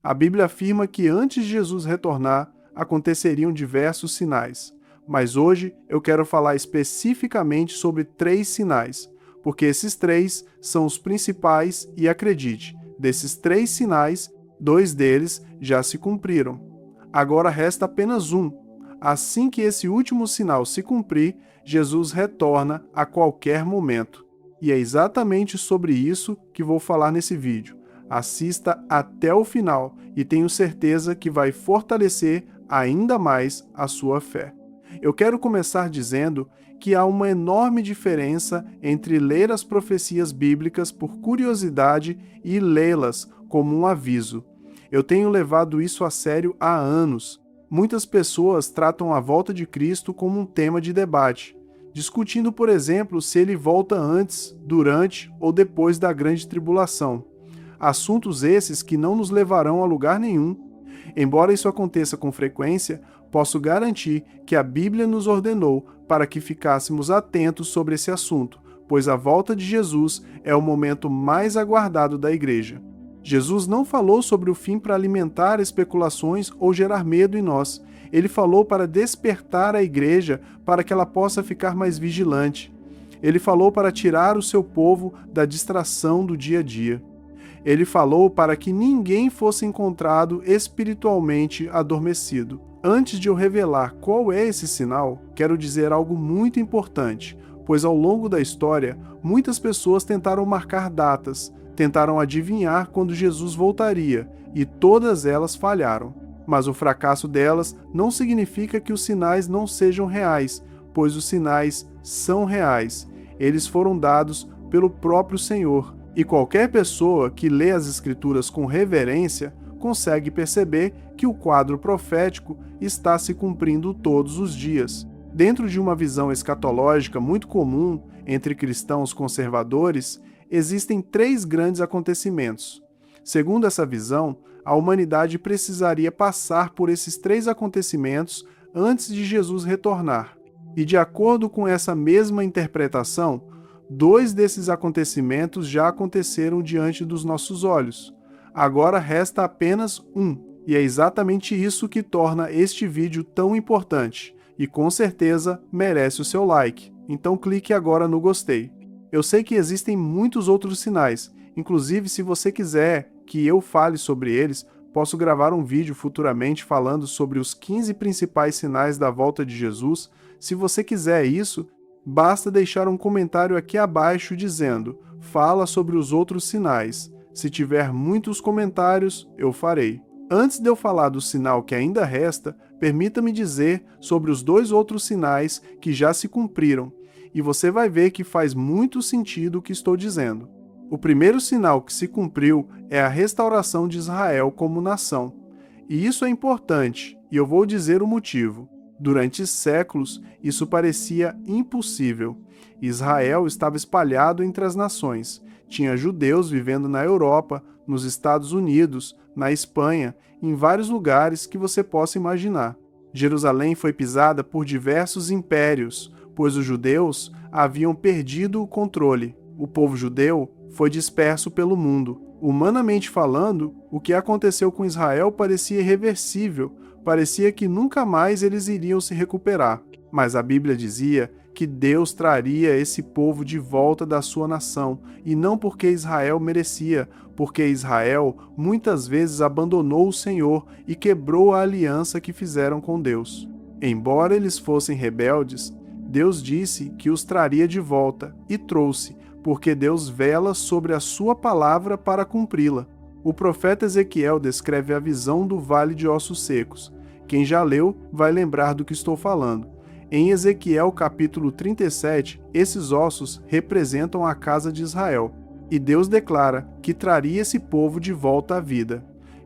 A Bíblia afirma que antes de Jesus retornar, aconteceriam diversos sinais. Mas hoje eu quero falar especificamente sobre 3 sinais, porque esses 3 são os principais e acredite, desses 3 sinais, 2 deles já se cumpriram. Agora resta apenas um. Assim que esse último sinal se cumprir, Jesus retorna a qualquer momento. E é exatamente sobre isso que vou falar nesse vídeo. Assista até o final e tenho certeza que vai fortalecer ainda mais a sua fé. Eu quero começar dizendo que há uma enorme diferença entre ler as profecias bíblicas por curiosidade e lê-las como um aviso. Eu tenho levado isso a sério há anos. Muitas pessoas tratam a volta de Cristo como um tema de debate, discutindo, por exemplo, se ele volta antes, durante ou depois da grande tribulação. Assuntos esses que não nos levarão a lugar nenhum. Embora isso aconteça com frequência, posso garantir que a Bíblia nos ordenou para que ficássemos atentos sobre esse assunto, pois a volta de Jesus é o momento mais aguardado da Igreja. Jesus não falou sobre o fim para alimentar especulações ou gerar medo em nós. Ele falou para despertar a Igreja para que ela possa ficar mais vigilante. Ele falou para tirar o seu povo da distração do dia a dia. Ele falou para que ninguém fosse encontrado espiritualmente adormecido. Antes de eu revelar qual é esse sinal, quero dizer algo muito importante, pois ao longo da história, muitas pessoas tentaram marcar datas, tentaram adivinhar quando Jesus voltaria, e todas elas falharam. Mas o fracasso delas não significa que os sinais não sejam reais, pois os sinais são reais. Eles foram dados pelo próprio Senhor. E qualquer pessoa que lê as Escrituras com reverência consegue perceber que o quadro profético está se cumprindo todos os dias. Dentro de uma visão escatológica muito comum entre cristãos conservadores, existem 3 grandes acontecimentos. Segundo essa visão, a humanidade precisaria passar por esses 3 acontecimentos antes de Jesus retornar. E de acordo com essa mesma interpretação, 2 desses acontecimentos já aconteceram diante dos nossos olhos. Agora resta apenas um, e é exatamente isso que torna este vídeo tão importante, e com certeza merece o seu like. Então clique agora no gostei. Eu sei que existem muitos outros sinais, inclusive se você quiser que eu fale sobre eles, posso gravar um vídeo futuramente falando sobre os 15 principais sinais da volta de Jesus. Se você quiser isso, basta deixar um comentário aqui abaixo dizendo, fala sobre os outros sinais. Se tiver muitos comentários, eu farei. Antes de eu falar do sinal que ainda resta, permita-me dizer sobre os 2 outros sinais que já se cumpriram, e você vai ver que faz muito sentido o que estou dizendo. O primeiro sinal que se cumpriu é a restauração de Israel como nação. E isso é importante, e eu vou dizer o motivo. Durante séculos, isso parecia impossível. Israel estava espalhado entre as nações. Tinha judeus vivendo na Europa, nos Estados Unidos, na Espanha, em vários lugares que você possa imaginar. Jerusalém foi pisada por diversos impérios, pois os judeus haviam perdido o controle. O povo judeu foi disperso pelo mundo. Humanamente falando, o que aconteceu com Israel parecia irreversível, parecia que nunca mais eles iriam se recuperar. Mas a Bíblia dizia que Deus traria esse povo de volta da sua nação, e não porque Israel merecia, porque Israel muitas vezes abandonou o Senhor e quebrou a aliança que fizeram com Deus. Embora eles fossem rebeldes, Deus disse que os traria de volta, e trouxe, porque Deus vela sobre a sua palavra para cumpri-la. O profeta Ezequiel descreve a visão do vale de ossos secos. Quem já leu vai lembrar do que estou falando. Em Ezequiel capítulo 37, esses ossos representam a casa de Israel, e Deus declara que traria esse povo de volta à vida,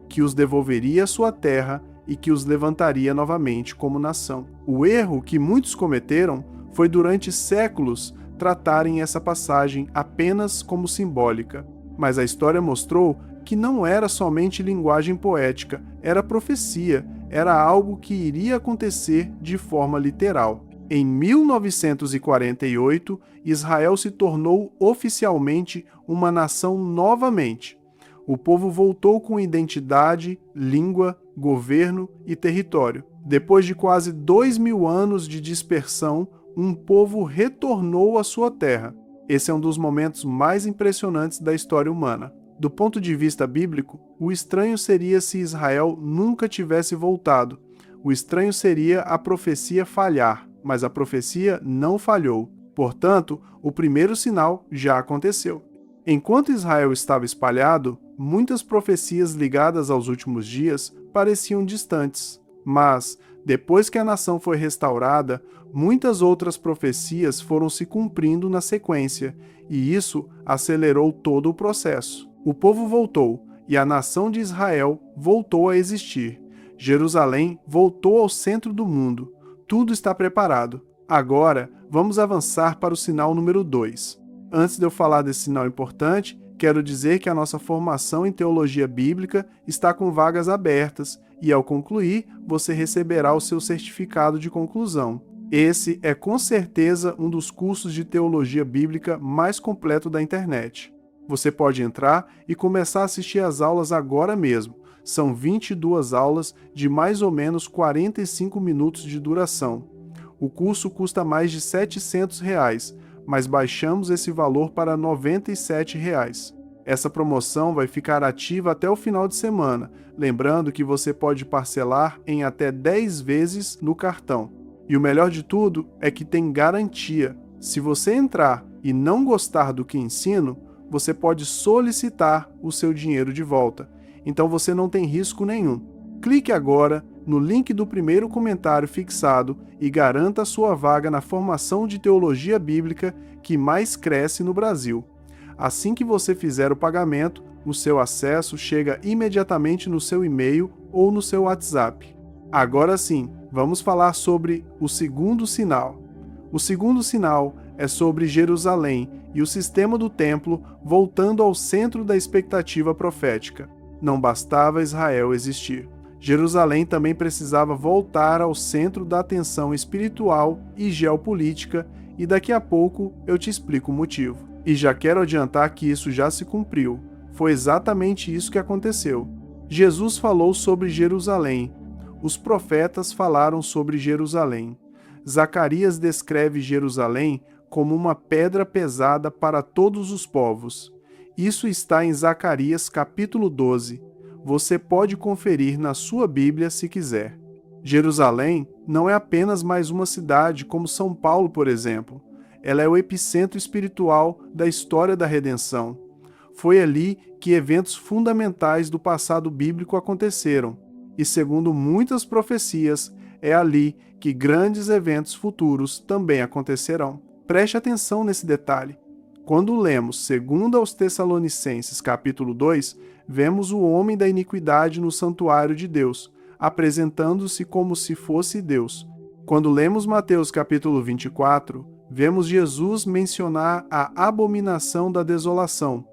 que os devolveria à sua terra e que os levantaria novamente como nação. O erro que muitos cometeram foi durante séculos tratarem essa passagem apenas como simbólica, mas a história mostrou que não era somente linguagem poética, era profecia, era algo que iria acontecer de forma literal. Em 1948, Israel se tornou oficialmente uma nação novamente. O povo voltou com identidade, língua, governo e território. Depois de quase 2000 anos de dispersão, um povo retornou à sua terra. Esse é um dos momentos mais impressionantes da história humana. Do ponto de vista bíblico, o estranho seria se Israel nunca tivesse voltado. O estranho seria a profecia falhar, mas a profecia não falhou. Portanto, o primeiro sinal já aconteceu. Enquanto Israel estava espalhado, muitas profecias ligadas aos últimos dias pareciam distantes. Mas, depois que a nação foi restaurada, muitas outras profecias foram se cumprindo na sequência, e isso acelerou todo o processo. O povo voltou, e a nação de Israel voltou a existir. Jerusalém voltou ao centro do mundo. Tudo está preparado. Agora, vamos avançar para o sinal número 2. Antes de eu falar desse sinal importante, quero dizer que a nossa formação em teologia bíblica está com vagas abertas e, ao concluir, você receberá o seu certificado de conclusão. Esse é com certeza um dos cursos de teologia bíblica mais completo da internet. Você pode entrar e começar a assistir às aulas agora mesmo. São 22 aulas de mais ou menos 45 minutos de duração. O curso custa mais de R$ 700, mas baixamos esse valor para R$ 97. Essa promoção vai ficar ativa até o final de semana, lembrando que você pode parcelar em até 10 vezes no cartão. E o melhor de tudo é que tem garantia. Se você entrar e não gostar do que ensino, você pode solicitar o seu dinheiro de volta. Então você não tem risco nenhum. Clique agora no link do primeiro comentário fixado e garanta a sua vaga na formação de teologia bíblica que mais cresce no Brasil. Assim que você fizer o pagamento, o seu acesso chega imediatamente no seu e-mail ou no seu WhatsApp. Agora sim, vamos falar sobre o segundo sinal. O segundo sinal é sobre Jerusalém e o sistema do templo voltando ao centro da expectativa profética. Não bastava Israel existir. Jerusalém também precisava voltar ao centro da atenção espiritual e geopolítica, e daqui a pouco eu te explico o motivo. E já quero adiantar que isso já se cumpriu. Foi exatamente isso que aconteceu. Jesus falou sobre Jerusalém. Os profetas falaram sobre Jerusalém. Zacarias descreve Jerusalém como uma pedra pesada para todos os povos. Isso está em Zacarias capítulo 12. Você pode conferir na sua Bíblia se quiser. Jerusalém não é apenas mais uma cidade como São Paulo, por exemplo. Ela é o epicentro espiritual da história da redenção. Foi ali que eventos fundamentais do passado bíblico aconteceram. E segundo muitas profecias, é ali que grandes eventos futuros também acontecerão. Preste atenção nesse detalhe. Quando lemos 2 aos Tessalonicenses capítulo 2, vemos o homem da iniquidade no santuário de Deus, apresentando-se como se fosse Deus. Quando lemos Mateus capítulo 24, vemos Jesus mencionar a abominação da desolação,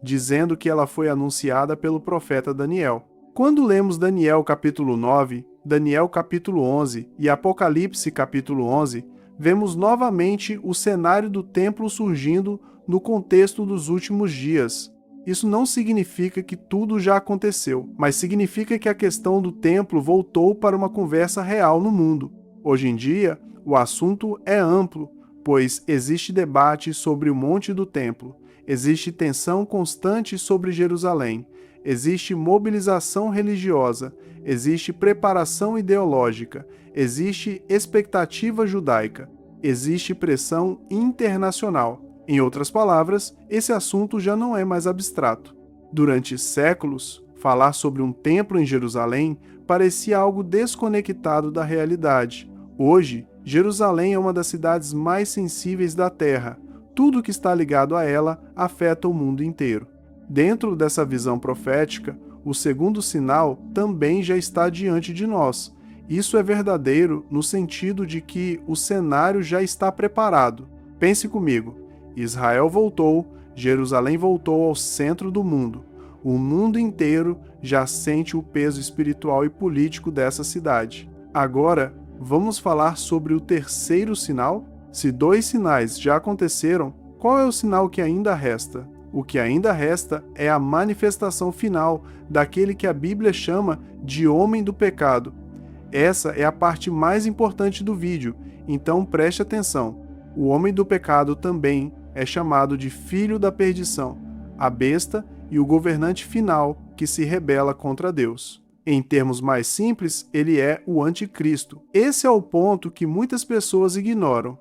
dizendo que ela foi anunciada pelo profeta Daniel. Quando lemos Daniel capítulo 9, Daniel capítulo 11 e Apocalipse capítulo 11, vemos novamente o cenário do templo surgindo no contexto dos últimos dias. Isso não significa que tudo já aconteceu, mas significa que a questão do templo voltou para uma conversa real no mundo. Hoje em dia, o assunto é amplo, pois existe debate sobre o monte do templo, existe tensão constante sobre Jerusalém, existe mobilização religiosa, existe preparação ideológica, existe expectativa judaica, existe pressão internacional. Em outras palavras, esse assunto já não é mais abstrato. Durante séculos, falar sobre um templo em Jerusalém parecia algo desconectado da realidade. Hoje, Jerusalém é uma das cidades mais sensíveis da Terra. Tudo que está ligado a ela afeta o mundo inteiro. Dentro dessa visão profética, o segundo sinal também já está diante de nós. Isso é verdadeiro no sentido de que o cenário já está preparado. Pense comigo. Israel voltou, Jerusalém voltou ao centro do mundo. O mundo inteiro já sente o peso espiritual e político dessa cidade. Agora, vamos falar sobre o terceiro sinal? Se 2 sinais já aconteceram, qual é o sinal que ainda resta? O que ainda resta é a manifestação final daquele que a Bíblia chama de homem do pecado. Essa é a parte mais importante do vídeo, então preste atenção. O homem do pecado também é chamado de filho da perdição, a besta e o governante final que se rebela contra Deus. Em termos mais simples, ele é o anticristo. Esse é o ponto que muitas pessoas ignoram.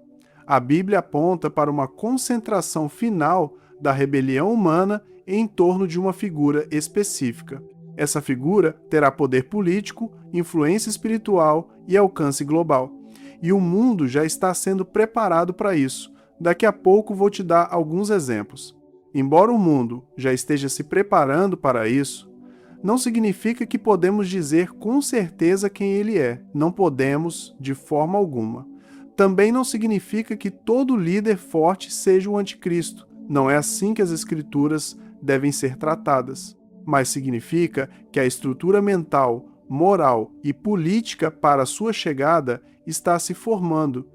A Bíblia aponta para uma concentração final da rebelião humana em torno de uma figura específica. Essa figura terá poder político, influência espiritual e alcance global. E o mundo já está sendo preparado para isso. Daqui a pouco vou te dar alguns exemplos. Embora o mundo já esteja se preparando para isso, não significa que podemos dizer com certeza quem ele é. Não podemos, de forma alguma. Também não significa que todo líder forte seja o anticristo. Não é assim que as escrituras devem ser tratadas. Mas significa que a estrutura mental, moral e política para sua chegada está se formando.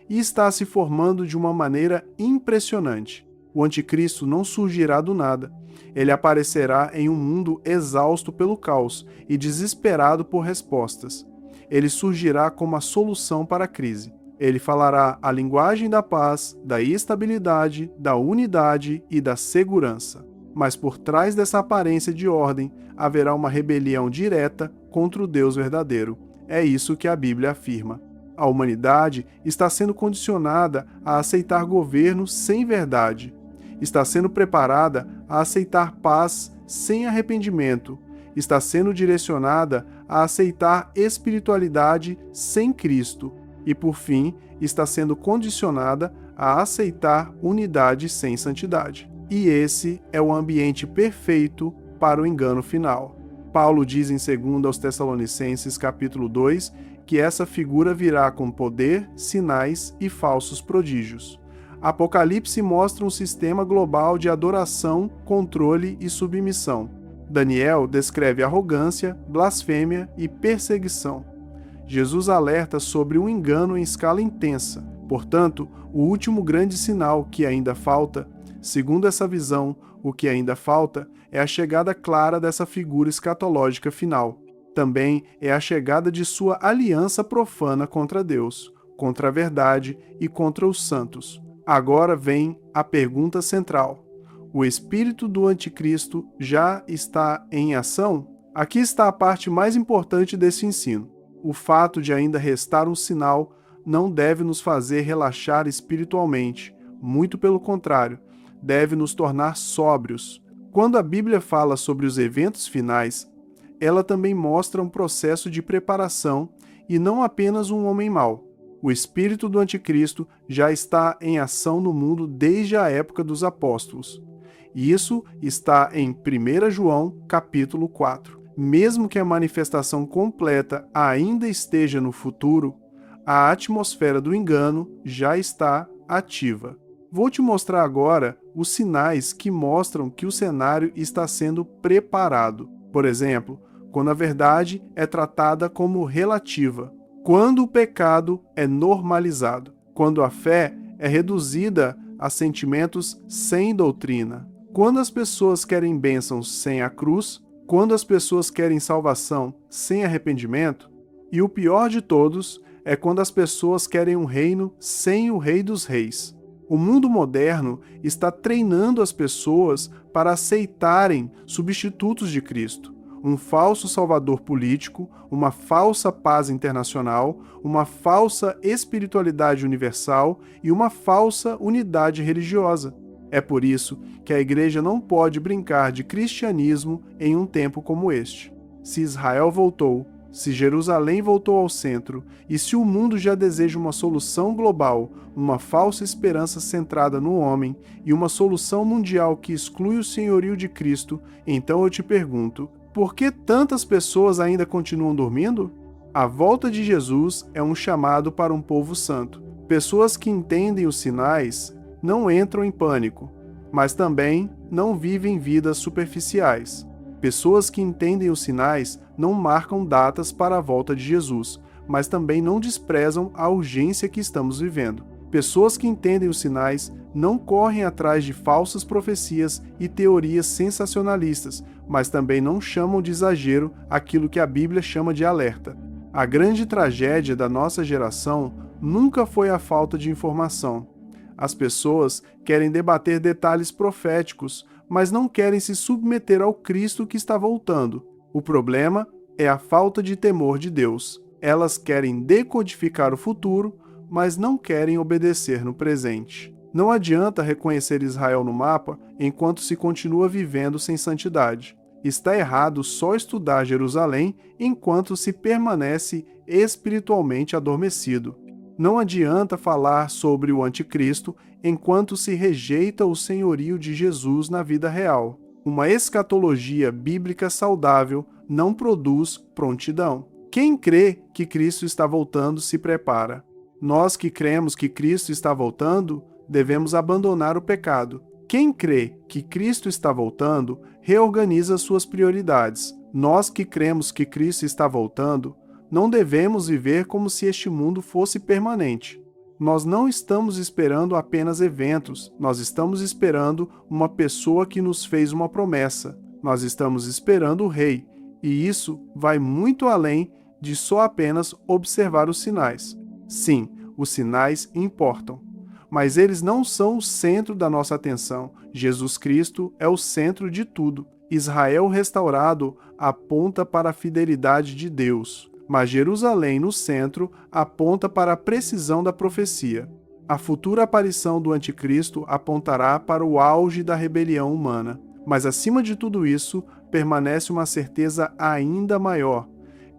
E está se formando de uma maneira impressionante. O anticristo não surgirá do nada. Ele aparecerá em um mundo exausto pelo caos e desesperado por respostas. Ele surgirá como a solução para a crise. Ele falará a linguagem da paz, da estabilidade, da unidade e da segurança. Mas por trás dessa aparência de ordem, haverá uma rebelião direta contra o Deus verdadeiro. É isso que a Bíblia afirma. A humanidade está sendo condicionada a aceitar governo sem verdade. Está sendo preparada a aceitar paz sem arrependimento. Está sendo direcionada a aceitar espiritualidade sem Cristo. E, por fim, está sendo condicionada a aceitar unidade sem santidade. E esse é o ambiente perfeito para o engano final. Paulo diz em 2 aos Tessalonicenses, capítulo 2, que essa figura virá com poder, sinais e falsos prodígios. Apocalipse mostra um sistema global de adoração, controle e submissão. Daniel descreve arrogância, blasfêmia e perseguição. Jesus alerta sobre um engano em escala intensa. Portanto, o último grande sinal que ainda falta, segundo essa visão, o que ainda falta é a chegada clara dessa figura escatológica final. Também é a chegada de sua aliança profana contra Deus, contra a verdade e contra os santos. Agora vem a pergunta central. O espírito do anticristo já está em ação? Aqui está a parte mais importante desse ensino. O fato de ainda restar um sinal não deve nos fazer relaxar espiritualmente. Muito pelo contrário, deve nos tornar sóbrios. Quando a Bíblia fala sobre os eventos finais, ela também mostra um processo de preparação e não apenas um homem mau. O espírito do anticristo já está em ação no mundo desde a época dos apóstolos. Isso está em 1 João, capítulo 4. Mesmo que a manifestação completa ainda esteja no futuro, a atmosfera do engano já está ativa. Vou te mostrar agora os sinais que mostram que o cenário está sendo preparado. Por exemplo, quando a verdade é tratada como relativa, quando o pecado é normalizado, quando a fé é reduzida a sentimentos sem doutrina, quando as pessoas querem bênçãos sem a cruz, quando as pessoas querem salvação sem arrependimento, e o pior de todos é quando as pessoas querem um reino sem o Rei dos Reis. O mundo moderno está treinando as pessoas para aceitarem substitutos de Cristo, um falso salvador político, uma falsa paz internacional, uma falsa espiritualidade universal e uma falsa unidade religiosa. É por isso que a igreja não pode brincar de cristianismo em um tempo como este. Se Israel voltou, se Jerusalém voltou ao centro, e se o mundo já deseja uma solução global, uma falsa esperança centrada no homem e uma solução mundial que exclui o senhorio de Cristo, então eu te pergunto, por que tantas pessoas ainda continuam dormindo? A volta de Jesus é um chamado para um povo santo. Pessoas que entendem os sinais não entram em pânico, mas também não vivem vidas superficiais. Pessoas que entendem os sinais não marcam datas para a volta de Jesus, mas também não desprezam a urgência que estamos vivendo. Pessoas que entendem os sinais não correm atrás de falsas profecias e teorias sensacionalistas, mas também não chamam de exagero aquilo que a Bíblia chama de alerta. A grande tragédia da nossa geração nunca foi a falta de informação. As pessoas querem debater detalhes proféticos, mas não querem se submeter ao Cristo que está voltando. O problema é a falta de temor de Deus. Elas querem decodificar o futuro, mas não querem obedecer no presente. Não adianta reconhecer Israel no mapa enquanto se continua vivendo sem santidade. Está errado só estudar Jerusalém enquanto se permanece espiritualmente adormecido. Não adianta falar sobre o anticristo enquanto se rejeita o senhorio de Jesus na vida real. Uma escatologia bíblica saudável não produz prontidão. Quem crê que Cristo está voltando se prepara. Nós que cremos que Cristo está voltando, devemos abandonar o pecado. Quem crê que Cristo está voltando, reorganiza suas prioridades. Nós que cremos que Cristo está voltando, não devemos viver como se este mundo fosse permanente. Nós não estamos esperando apenas eventos, nós estamos esperando uma pessoa que nos fez uma promessa. Nós estamos esperando o Rei, e isso vai muito além de só apenas observar os sinais. Sim, os sinais importam, mas eles não são o centro da nossa atenção. Jesus Cristo é o centro de tudo. Israel restaurado aponta para a fidelidade de Deus, mas Jerusalém no centro aponta para a precisão da profecia. A futura aparição do anticristo apontará para o auge da rebelião humana, mas acima de tudo isso, permanece uma certeza ainda maior.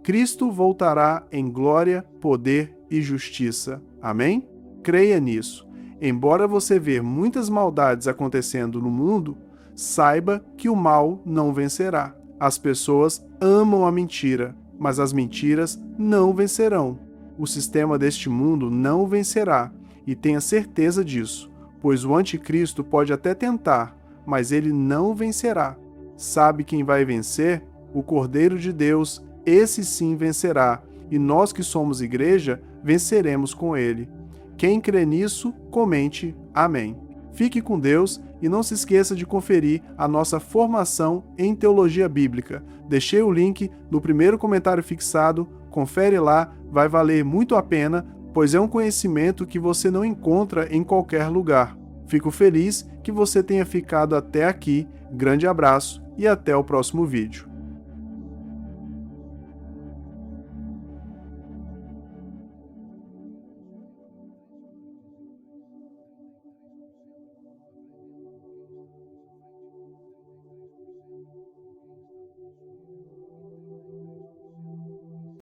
Cristo voltará em glória, poder e justiça. Amém? Creia nisso. Embora você veja muitas maldades acontecendo no mundo, saiba que o mal não vencerá. As pessoas amam a mentira, mas as mentiras não vencerão. O sistema deste mundo não vencerá, e tenha certeza disso, pois o anticristo pode até tentar, mas ele não vencerá. Sabe quem vai vencer? O Cordeiro de Deus, esse sim vencerá, e nós que somos igreja, venceremos com ele. Quem crê nisso, comente amém. Fique com Deus e não se esqueça de conferir a nossa formação em teologia bíblica. Deixei o link no primeiro comentário fixado, confere lá, vai valer muito a pena, pois é um conhecimento que você não encontra em qualquer lugar. Fico feliz que você tenha ficado até aqui, grande abraço e até o próximo vídeo.